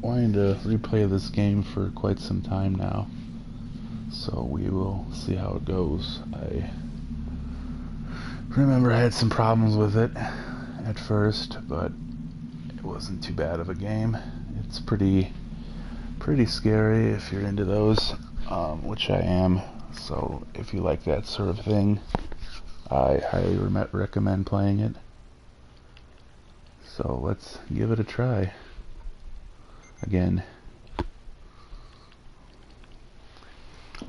wanting to replay this game for quite some time now, so we will see how it goes. I remember I had some problems with it at first, but it wasn't too bad of a game. It's pretty scary if you're into those, which I am. So if you like that sort of thing, I highly recommend playing it. So let's give it a try. Again,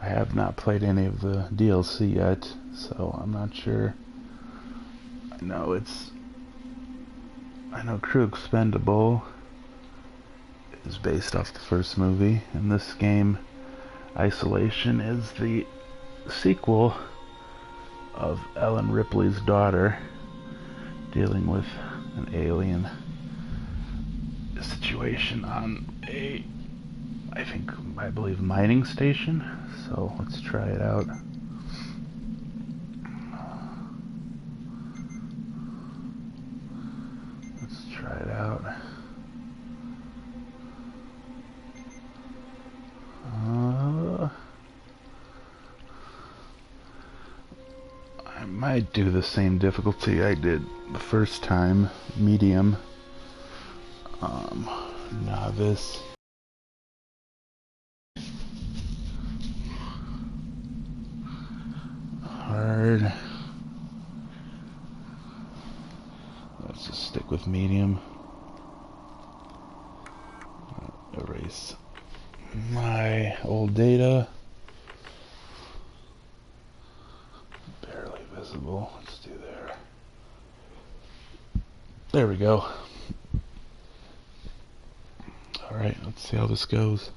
I have not played any of the DLC yet, so I'm not sure. I know Crew Expendable is based off the first movie, and this game, Isolation, is the sequel of Ellen Ripley's daughter dealing with an alien situation on I believe mining station. So let's try it out. I might do the same difficulty I did the first time, medium, novice. Hard. Let's just stick with medium. Erase my old data. Barely visible. Let's do there. There we go. Alright, let's see how this goes.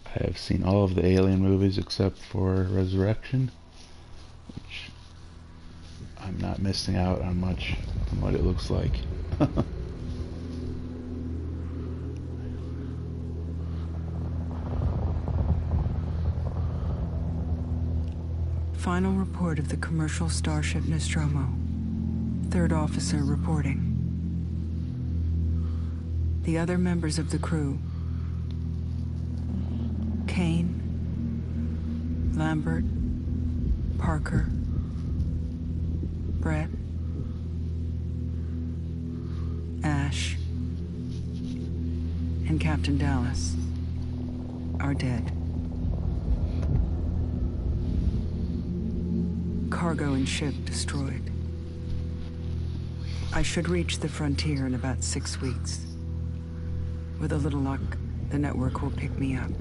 I have seen all of the Alien movies except for Resurrection, which I'm not missing out on much from what it looks like. Final report of the commercial starship Nostromo. Third officer reporting. The other members of the crew: Kane, Lambert, Parker, Brett, Ash, and Captain Dallas are dead. Cargo and ship destroyed. I should reach the frontier in about 6 weeks. With a little luck, the network will pick me up.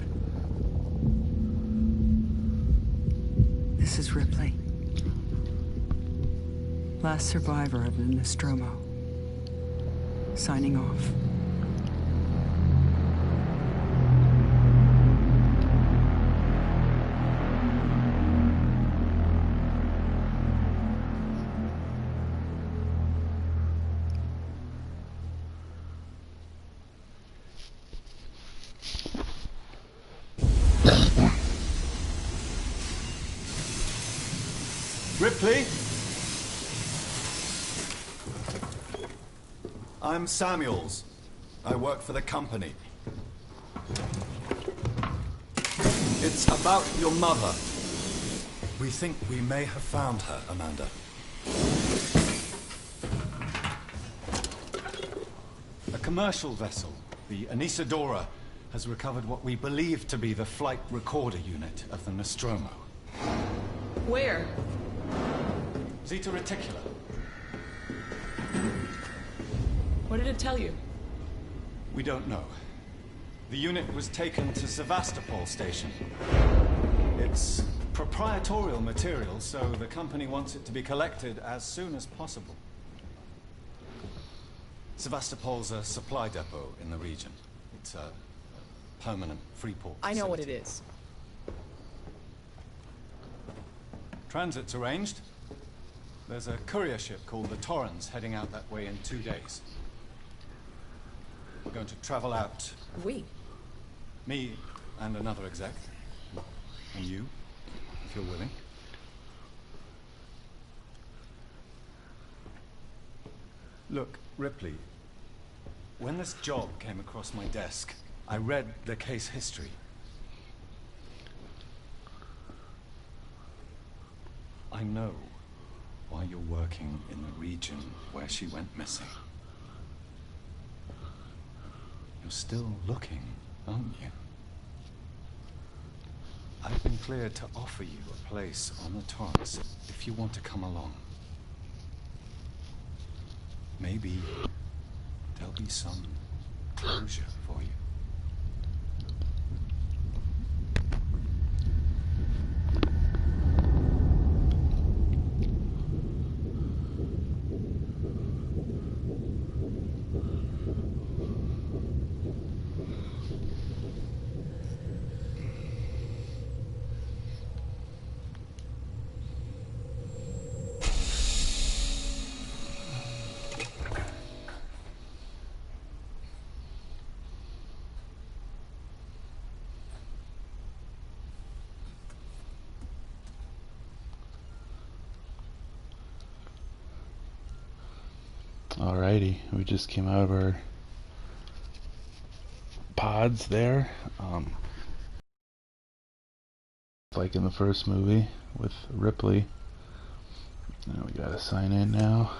This is Ripley, last survivor of the Nostromo, signing off. Ripley? I'm Samuels. I work for the company. It's about your mother. We think we may have found her, Amanda. A commercial vessel, the Anesidora, has recovered what we believe to be the flight recorder unit of the Nostromo. Where? Zeta Reticula. What did it tell you? We don't know. The unit was taken to Sevastopol station. It's proprietorial material, so the company wants it to be collected as soon as possible. Sevastopol's a supply depot in the region. It's a permanent free port I know what it facility. is. Transit's arranged. There's a courier ship called the Torrens heading out that way in 2 days. We're going to travel out. We? Me and another exec. And you, if you're willing. Look, Ripley, when this job came across my desk, I read the case history. I know why you're working in the region where she went missing. You're still looking, aren't you? I've been cleared to offer you a place on the Torrens if you want to come along. Maybe there'll be some closure for you. Alrighty, we just came out of our pods there. Like in the first movie with Ripley. Now we gotta sign in now.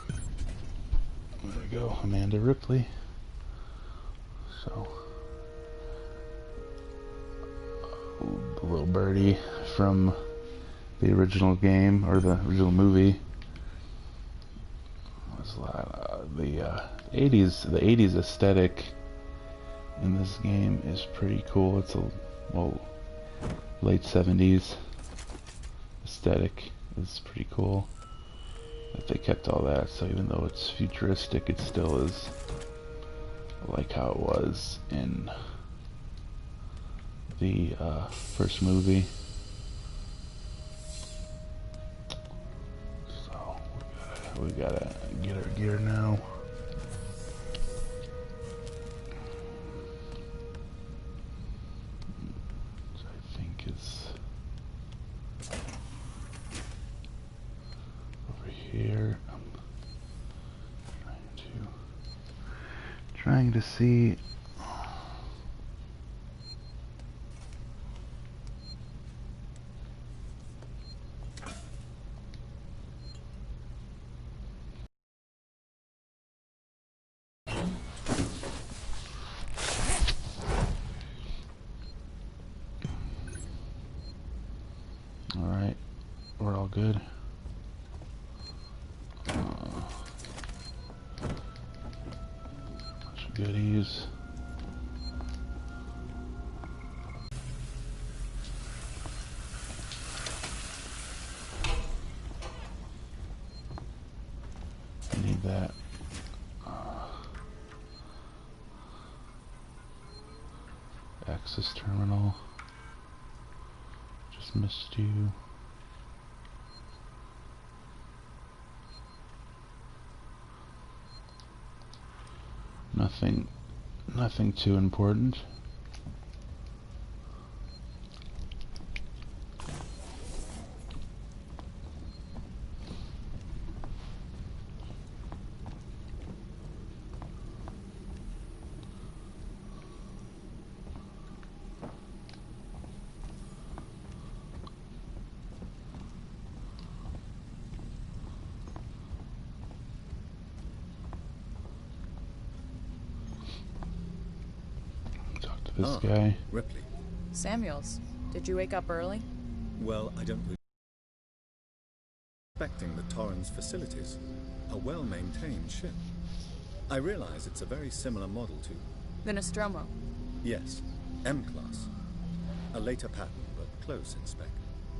There we go, Amanda Ripley. So, the little birdie from the original game, or the original movie. Was a lot, the 80s aesthetic in this game is pretty cool. It's a late 70s aesthetic is pretty cool that they kept all that. So even though it's futuristic, it still is like how it was in the first movie. So we gotta get our gear now. Which I think is over here. I'm trying to see. Alright, we're all good. Bunch of goodies. I need that. Access terminal. Just missed you. Nothing too important. This guy. Ripley. Samuels, did you wake up early? Well, I don't really respecting the Torrens facilities. A well-maintained ship. I realize it's a very similar model to... The Nostromo. Yes, M-Class. A later pattern, but close in spec.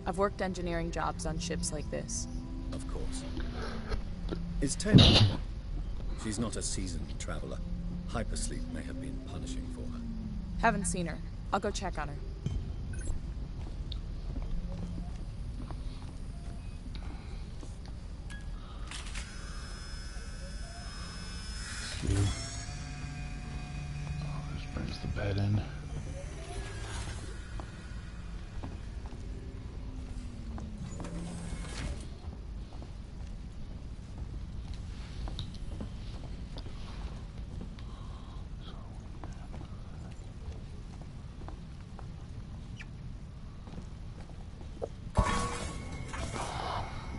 I've worked engineering jobs on ships like this. Of course. Is Taylor? She's not a seasoned traveler. Hypersleep may have been punishing for her. Haven't seen her. I'll go check on her. There's the bed in.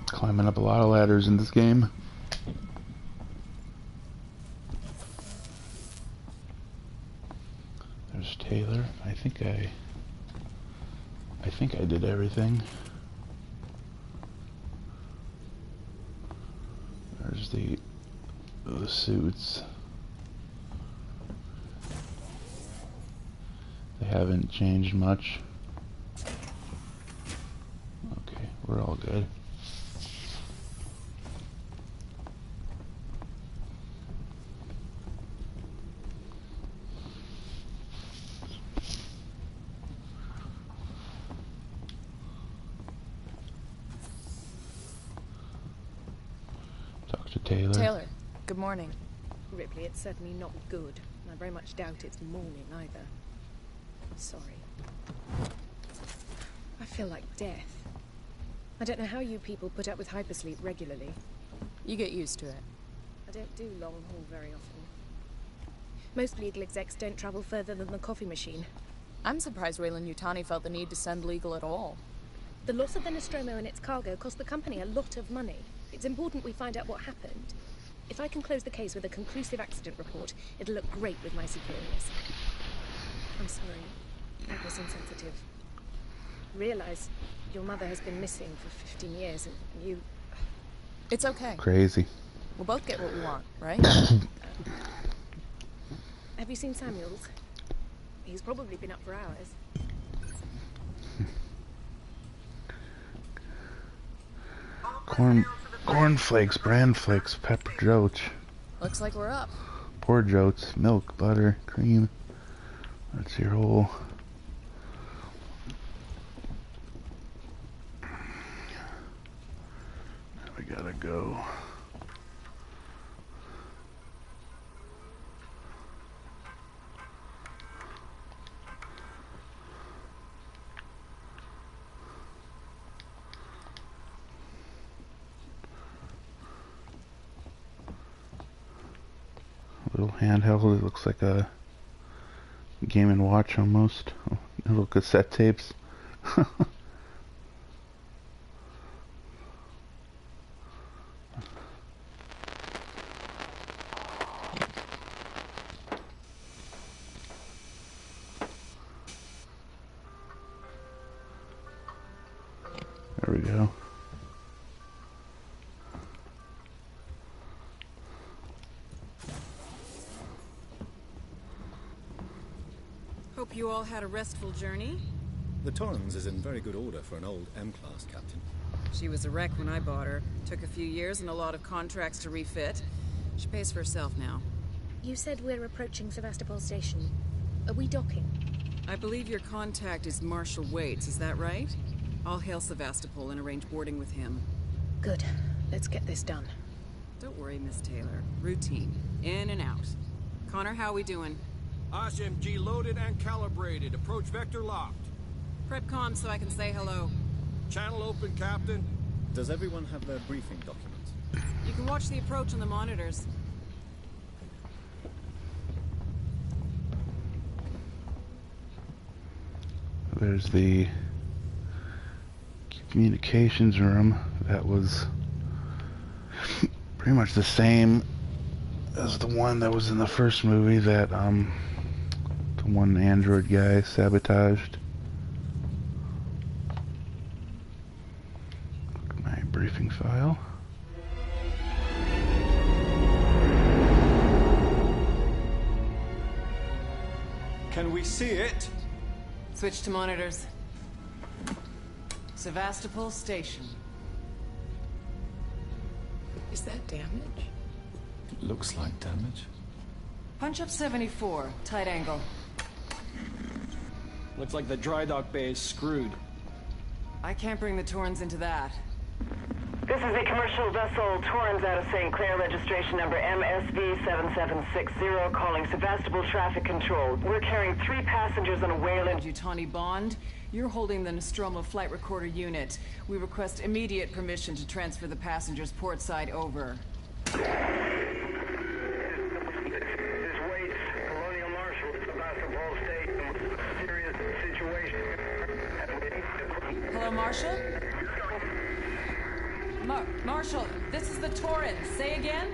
Climbing up a lot of ladders in this game. There's Taylor. I think I did everything. There's the suits. They haven't changed much. Okay, we're all good. Taylor, good morning. Ripley, it's certainly not good. I very much doubt it's morning either. Sorry. I feel like death. I don't know how you people put up with hypersleep regularly. You get used to it. I don't do long haul very often. Most legal execs don't travel further than the coffee machine. I'm surprised Weyland-Yutani felt the need to send legal at all. The loss of the Nostromo and its cargo cost the company a lot of money. It's important we find out what happened. If I can close the case with a conclusive accident report, it'll look great with my superiors. I'm sorry. That was insensitive. Realize your mother has been missing for 15 years and you... It's okay. Crazy. We'll both get what we want, right? Have you seen Samuels? He's probably been up for hours. Cornflakes, bran flakes, pepper jotes. Looks like we're up. Poor jotes, milk, butter, cream. That's your whole... We gotta go. Little handheld, it looks like a Game & Watch almost. Oh, little cassette tapes. There we go. Hope you all had a restful journey. The Torrens is in very good order for an old M-class, Captain. She was a wreck when I bought her. Took a few years and a lot of contracts to refit. She pays for herself now. You said we're approaching Sevastopol Station. Are we docking? I believe your contact is Marshal Waits, is that right? I'll hail Sevastopol and arrange boarding with him. Good. Let's get this done. Don't worry, Miss Taylor. Routine. In and out. Connor, how we doing? SMG loaded and calibrated. Approach vector locked. Prep comm so I can say hello. Channel open, Captain. Does everyone have their briefing documents? You can watch the approach on the monitors. There's the communications room. That was pretty much the same as the one that was in the first movie that the one android guy sabotaged. My briefing file. Can we see it? Switch to monitors. Sevastopol Station. Is that damage? Looks like damage. Punch up 74, tight angle. Looks like the dry dock bay is screwed. I can't bring the Torrens into that. This is the commercial vessel Torrens out of St. Clair, registration number MSV7760, calling Sevastopol Traffic Control. We're carrying 3 passengers on a Weyland-Yutani Bond. You're holding the Nostromo flight recorder unit. We request immediate permission to transfer the passengers portside over. This Waits, Colonial Marshal, Sevastopol State, serious situation. Hello, Marshal? Marshal, this is the Torrens. Say again?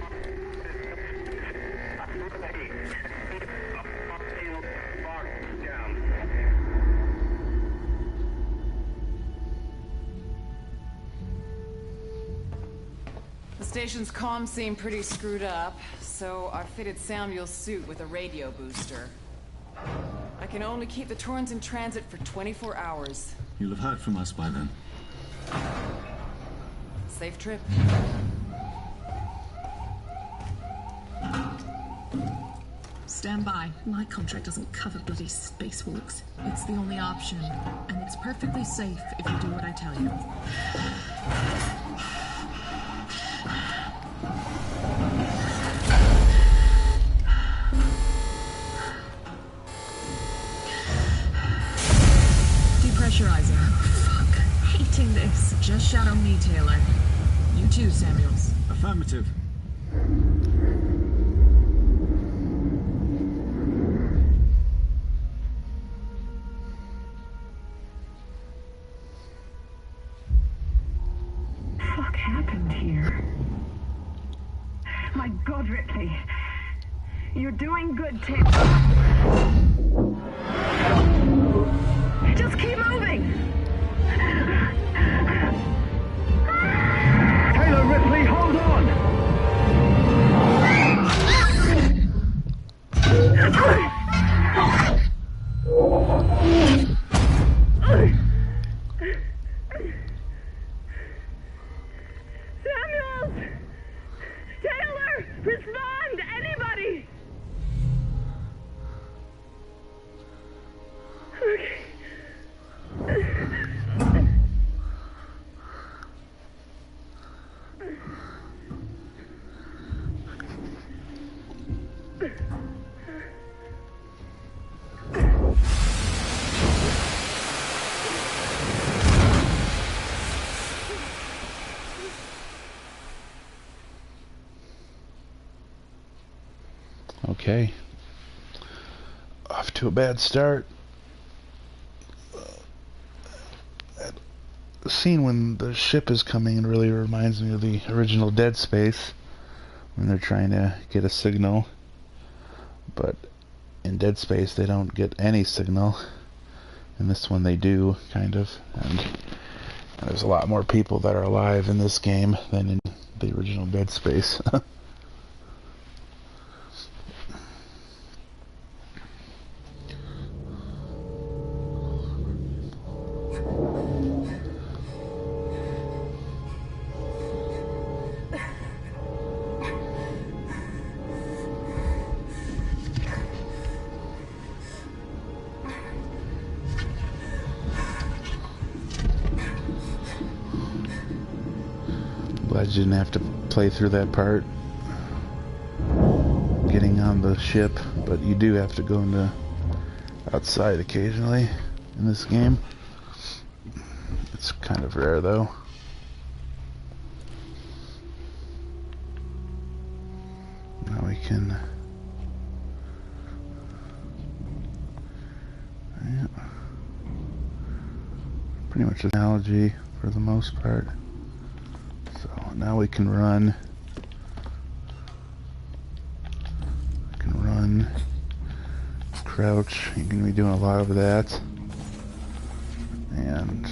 The station's comms seem pretty screwed up, so I fitted Samuel's suit with a radio booster. I can only keep the Torrens in transit for 24 hours. You'll have heard from us by then. Safe trip. Stand by. My contract doesn't cover bloody spacewalks. It's the only option, and it's perfectly safe if you do what I tell you. Depressurizing. Oh, fuck. Hating this. Just shadow me, Taylor. You too, Samuels. Affirmative. What happened here? My God, Ripley. You're doing good, Tim. Just keep moving! Taylor, Ripley, hold on! Samuels! Taylor! Respond! Anybody! Okay. Okay. Off to a bad start. The scene when the ship is coming in really reminds me of the original Dead Space, when they're trying to get a signal, but in Dead Space they don't get any signal. In this one they do, kind of, and there's a lot more people that are alive in this game than in the original Dead Space. Glad you didn't have to play through that part, getting on the ship, but you do have to go into outside occasionally in this game. It's kind of rare though. Now we can... yeah. Pretty much an analogy for the most part. So now we can run. Crouch. You're going to be doing a lot of that. And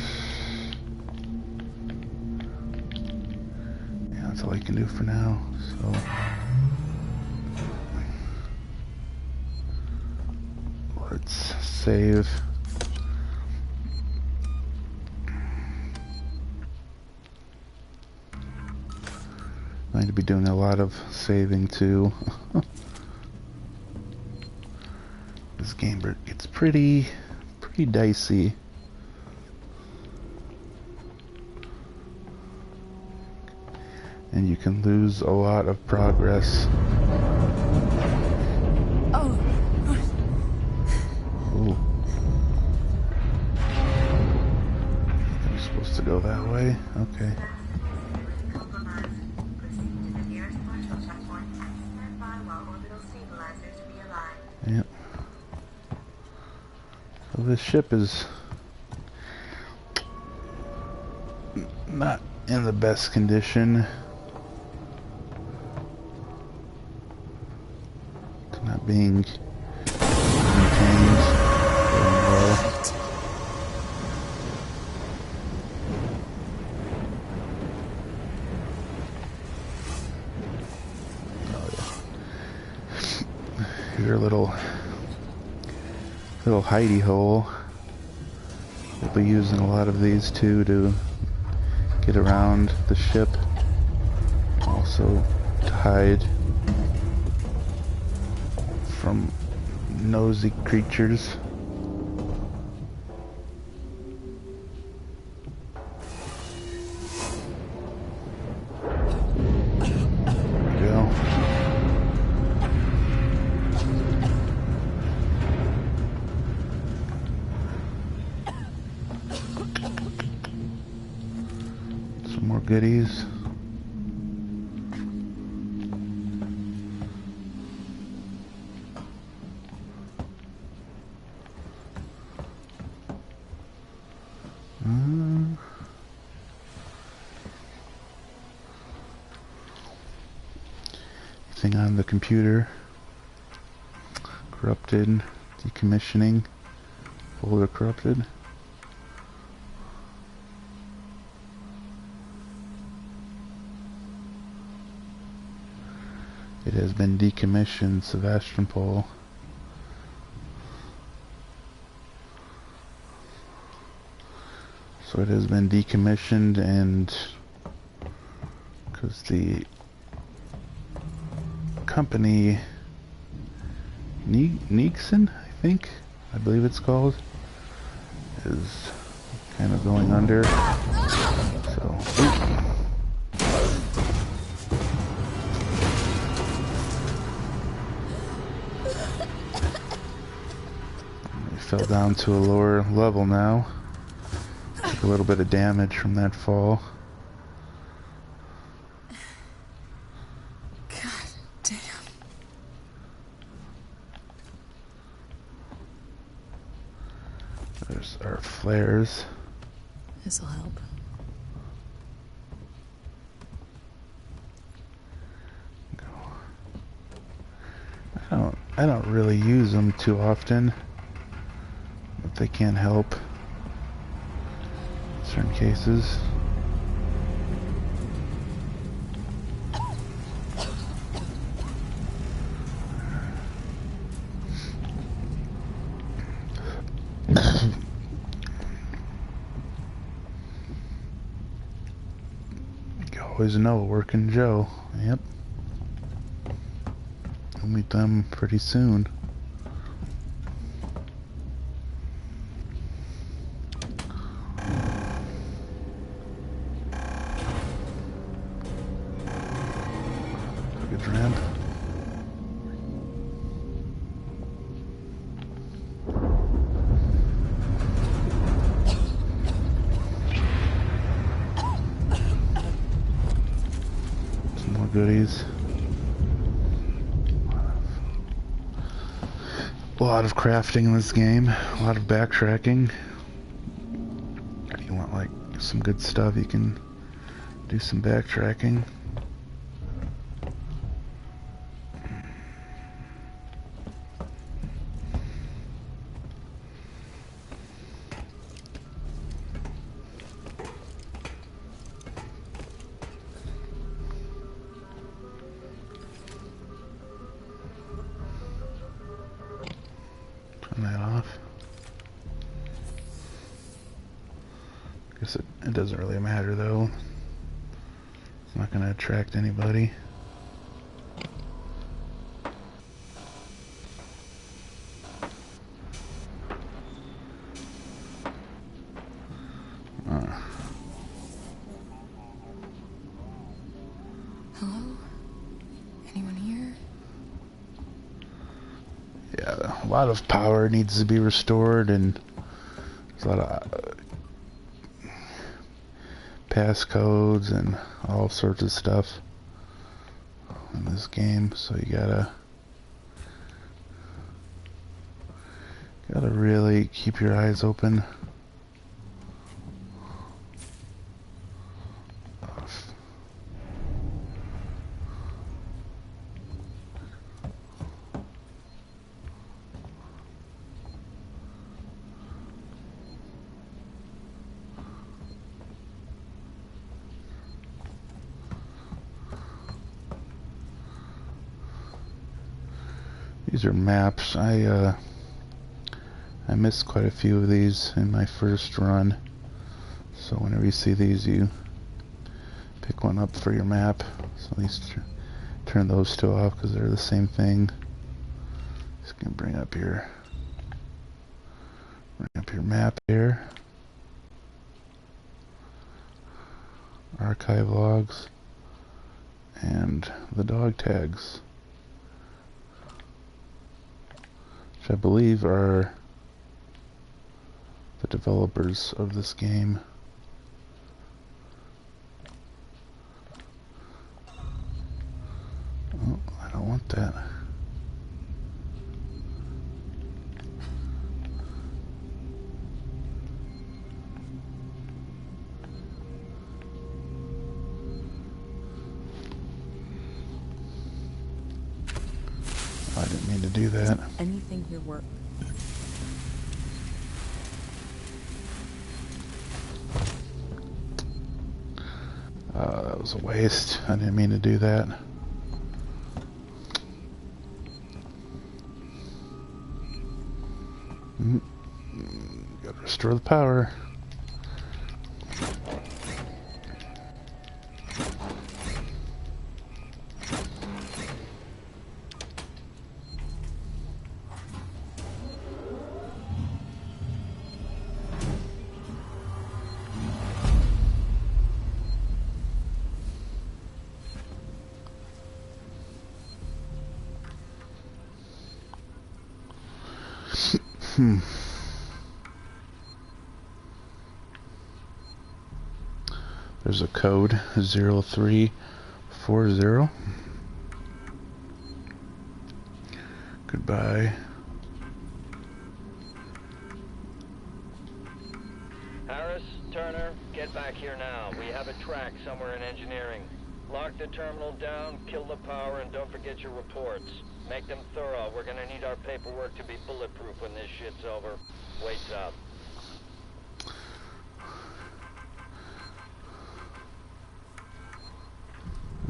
yeah, that's all I can do for now. So let's save. Going to be doing a lot of saving too. This game gets pretty dicey. and you can lose a lot of progress. Oh. Ooh. I'm supposed to go that way? Okay. Yep. So this ship is not in the best condition. It's not being maintained very well. Here's our little hidey hole. We'll be using a lot of these too to get around the ship. Also to hide from nosy creatures. There we go. More goodies. Anything on the computer? Corrupted, decommissioning, folder corrupted. It has been decommissioned, Sevastopol. So it has been decommissioned, and because the company Nixon, I believe it's called, is kind of going under. So fell down to a lower level now. Took a little bit of damage from that fall. God damn. There's our flares. This'll help. I don't really use them too often. But they can help in certain cases. You always know a working Joe. Yep. We'll meet them pretty soon. Ramp. Some more goodies. A lot of crafting in this game. A lot of backtracking. If you want like some good stuff, you can do some backtracking. Turn that off. Guess it doesn't really matter though. It's not going to attract anybody. a lot of power needs to be restored, and there's a lot of passcodes and all sorts of stuff in this game, so you gotta really keep your eyes open. These are maps. I missed quite a few of these in my first run, so whenever you see these, you pick one up for your map. So at least turn those two off because they're the same thing. Just gonna bring up your map here. Archive logs and the dog tags, which I believe are the developers of this game. Oh, I don't want that. I didn't mean to do that. Anything here work? That was a waste. I didn't mean to do that. Gotta restore the power. There's a code 0340. Goodbye. Harris, Turner, get back here now. We have a track somewhere in engineering. Lock the terminal down, kill the power, and don't forget your reports. Make them thorough. We're gonna need our paperwork to be bulletproof when this shit's over. Waits up.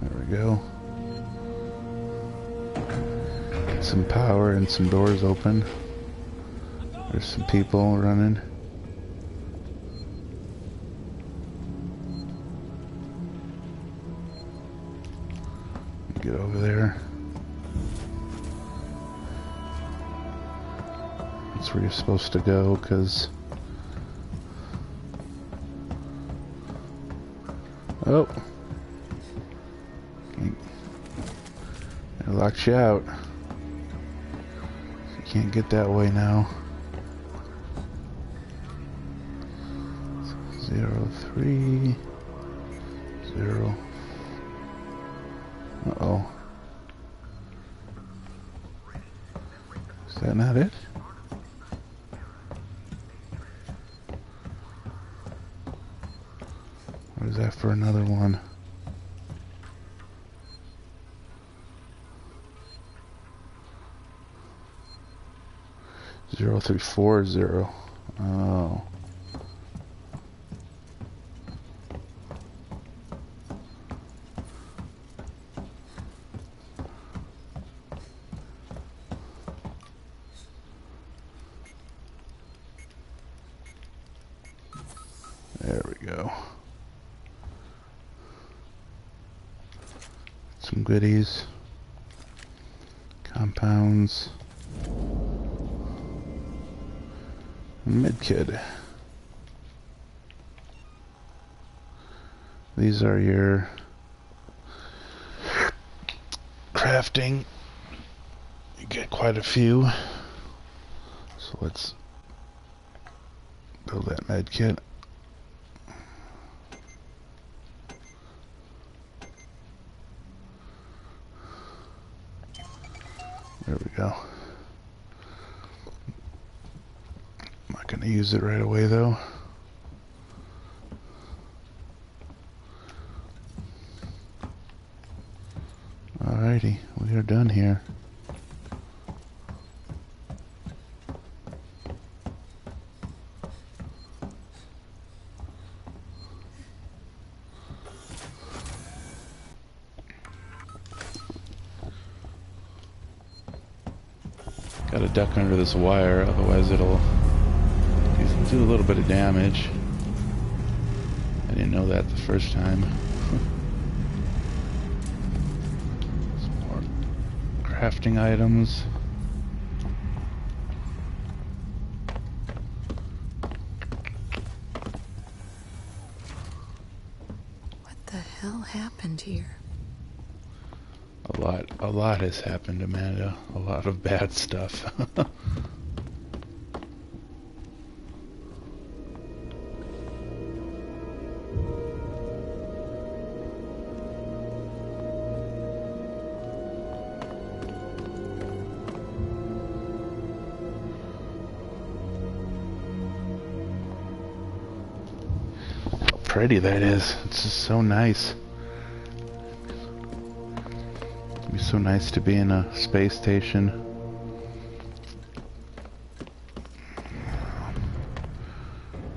There we go. Get some power and some doors open. There's some people running. Get over there. That's where you're supposed to go, because... Oh! It locks you out. You can't get that way now. 03 0. Uh-oh. Is that not it? What is that for another one? Zero 0340. Oh. There we go. Some goodies. Compounds. Medkit. These are your crafting. You get quite a few. So let's build that med kit. There we go. I'm not going to use it right away though. Alrighty, we are done here. Gotta duck under this wire, otherwise it'll do a little bit of damage. I didn't know that the first time. Some more crafting items. What the hell happened here? A lot has happened, Amanda. A lot of bad stuff. How pretty that is. It's just so nice. It'd be so nice to be in a space station.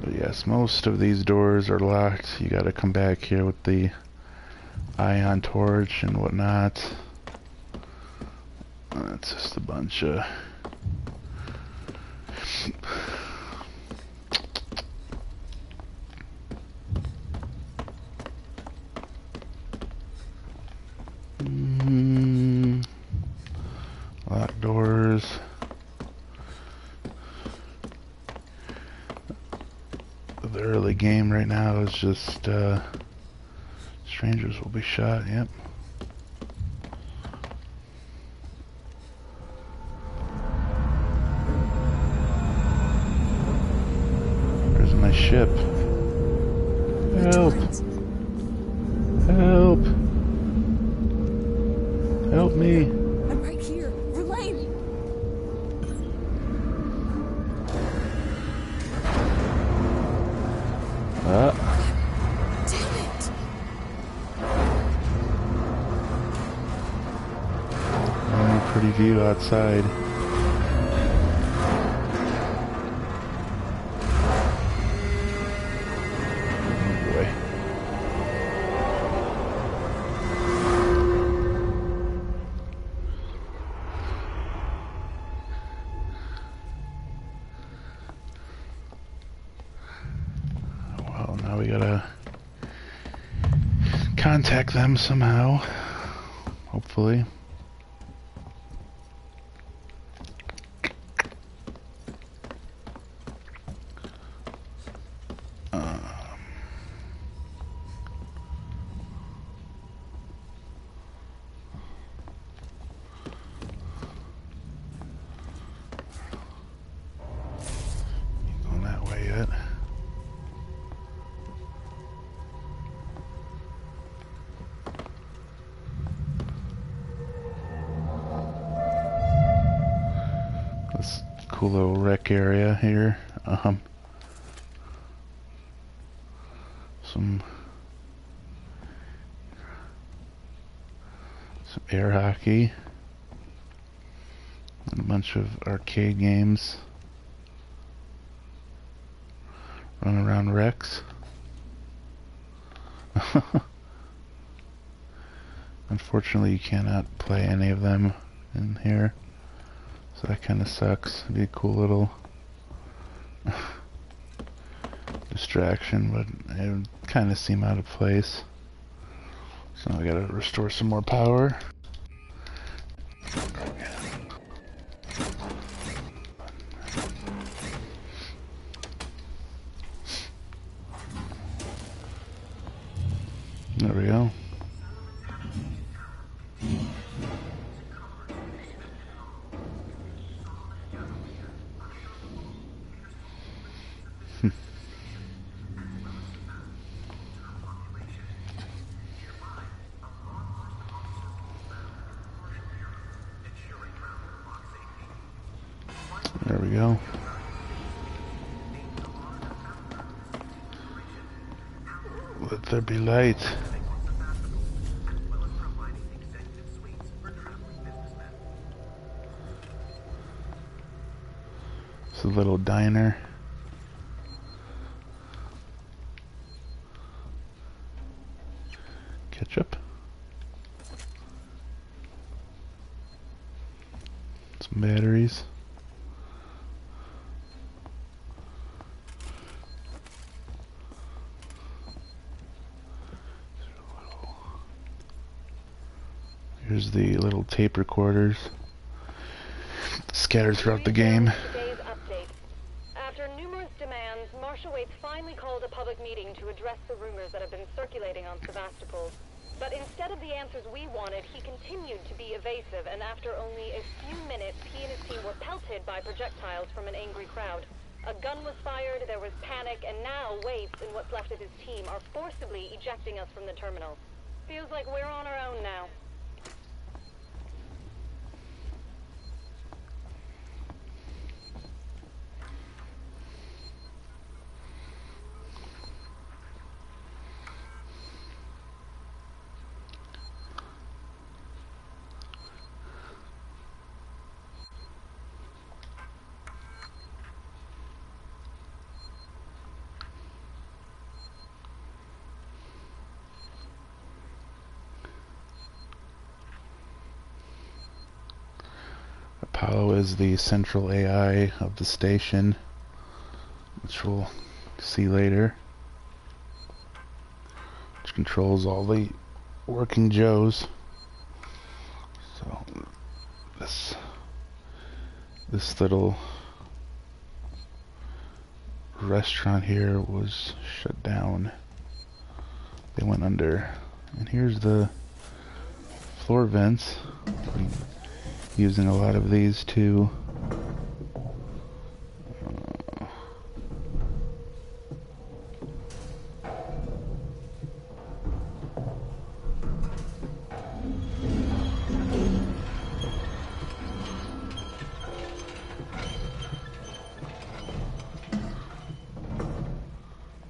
But yes, most of these doors are locked. You gotta come back here with the ion torch and whatnot. It's just a bunch of locked doors. The early game right now is just strangers will be shot. Yep. Where's my ship? Help! Help! Help me! I'm right here. Verlaine! Damn it! Only pretty view outside. Oh boy. Well, now we gotta contact them somehow, hopefully. Going that way yet? This cool little rec area here. Some air hockey and a bunch of arcade games. Run around Rex. Unfortunately, you cannot play any of them in here, so that kind of sucks. It'd be a cool little distraction, but it would kind of seem out of place. So I gotta restore some more power. There we go. we go. Let there be light. It's a little diner. Ketchup. Some batteries. Here's the little tape recorders scattered throughout the game. Today's update. After numerous demands, Marshal Waits finally called a public meeting to address the rumors that have been circulating on Sevastopol. But instead of the answers we wanted, he continued to be evasive, and after only a few minutes, he and his team were pelted by projectiles from an angry crowd. A gun was fired, there was panic, and now Waits and what's left of his team are forcibly ejecting us from the terminal. Feels like we're on our own now. Apollo is the central AI of the station, which we'll see later, which controls all the working Joes. So this little restaurant here was shut down. They went under. And here's the floor vents. Using a lot of these to